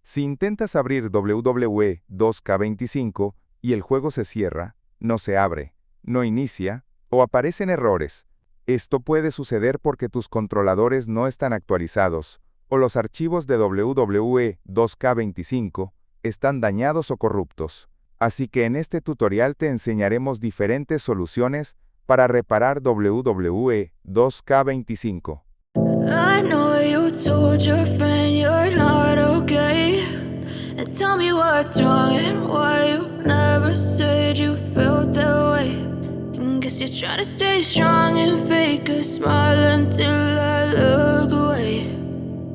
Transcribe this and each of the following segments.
Si intentas abrir WWE 2K25 y el juego se cierra, no se abre, no inicia, o aparecen errores, esto puede suceder porque tus controladores no están actualizados, o los archivos de WWE 2K25 están dañados o corruptos. Así que en este tutorial te enseñaremos diferentes soluciones para reparar WWE 2K25. I know you told your friend you're not okay, and tell me what's wrong and why you never said you felt that way. And guess you're trying to stay strong and fake a smile until I look away.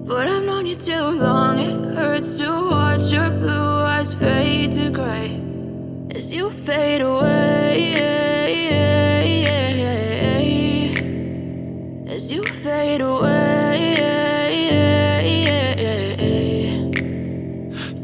But I've known you too long, it hurts to watch your blue eyes fade to gray as you fade away, as you fade away.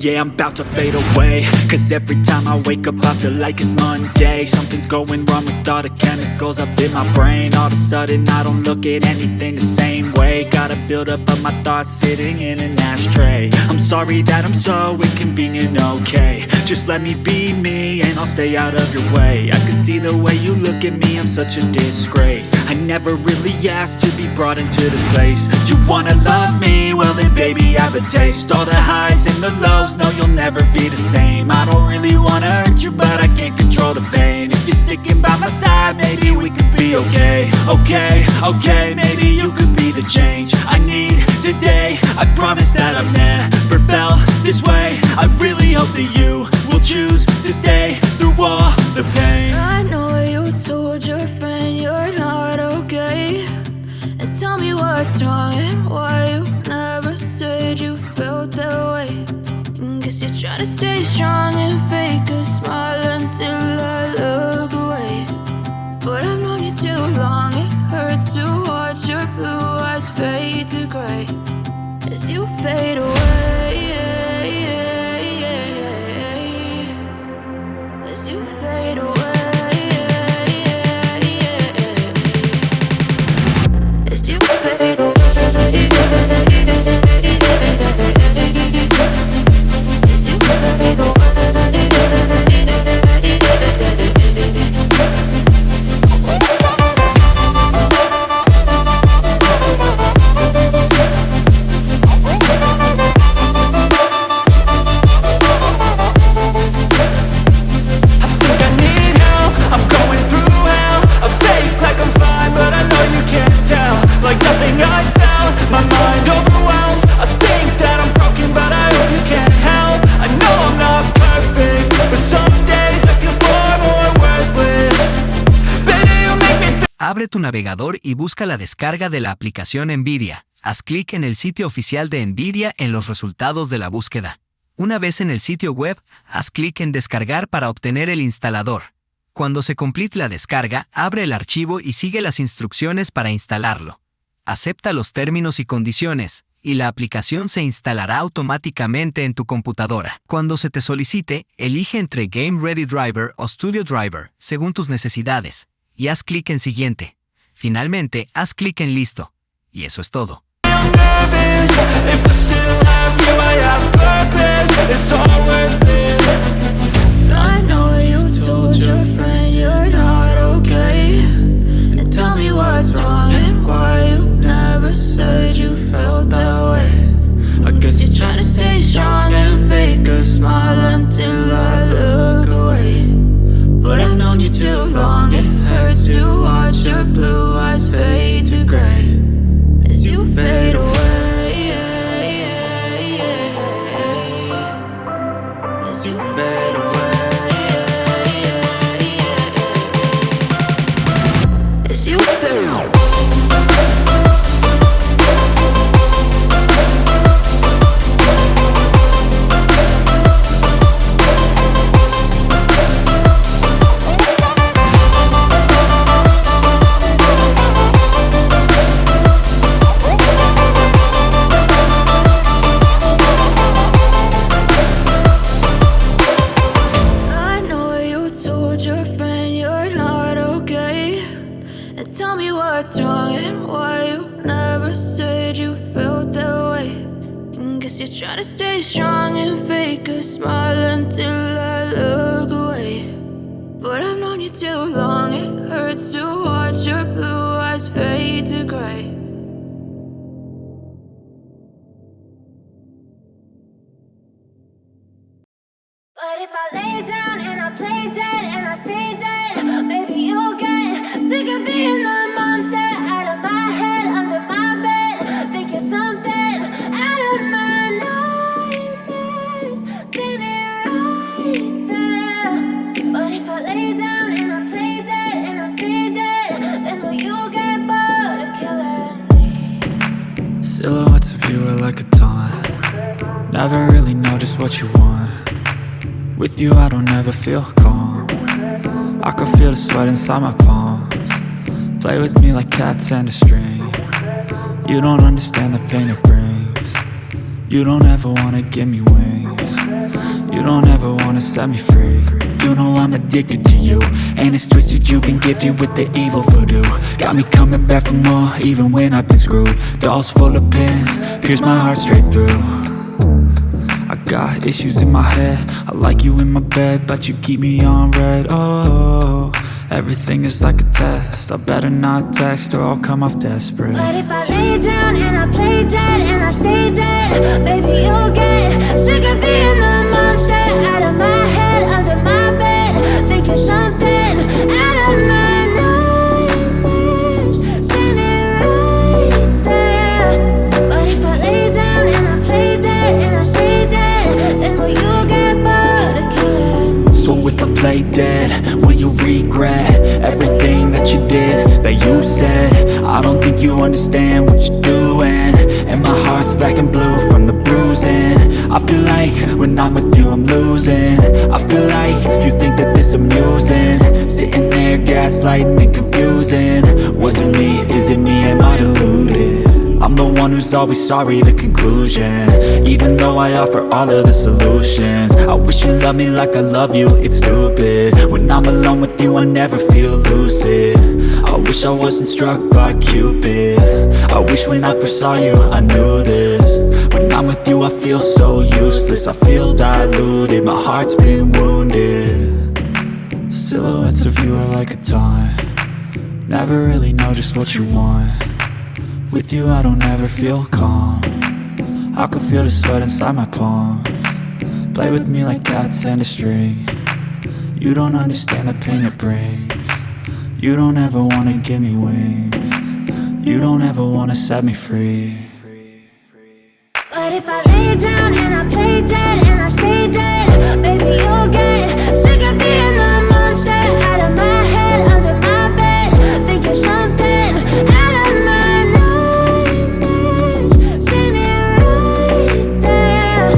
Yeah, I'm about to fade away, cause every time I wake up I feel like it's Monday. Something's going wrong with all the chemicals up in my brain. All of a sudden I don't look at anything the same way. Got a buildup of my thoughts sitting in an ashtray. I'm sorry that I'm so inconvenient, okay. Just let me be me and I'll stay out of your way. I can see the way you look at me, I'm such a disgrace. I never really asked to be brought into this place. You wanna love me? Well then baby I have a taste. All the highs and the lows, no you'll never be the same. I don't really wanna hurt you but I can't control the pain. If you're sticking by my side maybe we could be okay. Okay, maybe you could be the change I need today. I promise that I've never felt this way. I really hope that you will choose to stay through all the pain. I know you told your friend you're not okay, and tell me what's wrong and why you never said you felt that way. And guess you're trying to stay strong and fake a smile until I look away. But I've known you too long, it hurts to watch your blue eyes fade to gray as you fade away, as you fade away, as you fade away. Abre tu navegador y busca la descarga de la aplicación Nvidia. Haz clic en el sitio oficial de Nvidia en los resultados de la búsqueda. Una vez en el sitio web, haz clic en Descargar para obtener el instalador. Cuando se complete la descarga, abre el archivo y sigue las instrucciones para instalarlo. Acepta los términos y condiciones, y la aplicación se instalará automáticamente en tu computadora. Cuando se te solicite, elige entre Game Ready Driver o Studio Driver, según tus necesidades, y haz clic en Siguiente. Finalmente, haz clic en Listo. Y eso es todo. I know you told your friend you're not okay, and tell me what's wrong and why you never said you felt that way. I guess you're trying to stay strong and fake a smile until I look away. But I've known you too long, it hurts to watch your blue eyes fade to gray as you fade away, as you fade away, as you fade away. Trying to stay strong and fake a smile until I look away. But I've known you too long, it hurts to watch your blue eyes fade to gray. But if I lay down and I play dead and I stay dead, maybe you'll get sick of being the monster out of my head, under my bed. Think you're something out of my nightmares, standing right there. But if I lay down and I play dead and I stay dead, then will you get bored of killing me? Silhouettes of you are like a taunt. Never really know just what you want. With you I don't ever feel calm. I can feel the sweat inside my palms. Play with me like cats and a string. You don't understand the pain it brings. You don't ever wanna give me wings. You don't ever wanna set me free. You know I'm addicted to you, and it's twisted, you've been gifted with the evil voodoo. Got me coming back for more, even when I've been screwed. Dolls full of pins, pierce my heart straight through. I got issues in my head, I like you in my bed, but you keep me on red. Oh, everything is like a test. I better not text or I'll come off desperate. But if I lay down and I play dead and I stay dead, maybe you'll get sick of being the monster out of my head, under my bed. Think you're something out of my nightmares, standing right there. But if I lay down and I play dead and I stay dead, then will you get bored of killing me? So if I play dead, will you regret everything that you did, that you said? I don't think you understand what you're doing, and my heart's black and blue from the bruising. I feel like when I'm with you I'm losing. I feel like you think that this amusing, sitting there gaslighting and confusing. Was it me? Is it me? Am I deluded? I'm the one who's always sorry, the conclusion. Even though I offer all of the solutions. I wish you loved me like I love you, it's stupid. When I'm alone with you I never feel lucid. I wish I wasn't struck by Cupid. I wish when I first saw you I knew this. When I'm with you I feel so useless, I feel diluted, my heart's been wounded. Silhouettes of you are like a taunt. Never really know just what you want. With you I don't ever feel calm. I can feel the sweat inside my palms. Play with me like cats and a string. You don't understand the pain it brings. You don't ever wanna give me wings. You don't ever wanna set me free. But if I lay down and I play dead and I stay dead, maybe you'll get sick of being the monster out of my head, under my bed. Think you're something out of my nightmares, standing right there.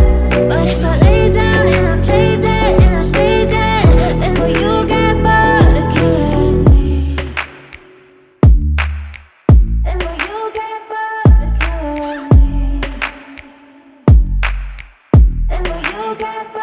But if I lay down and I play dead and I stay dead, then will you get bored of killing me? Then will you get bored of killing me? Then will you get bored?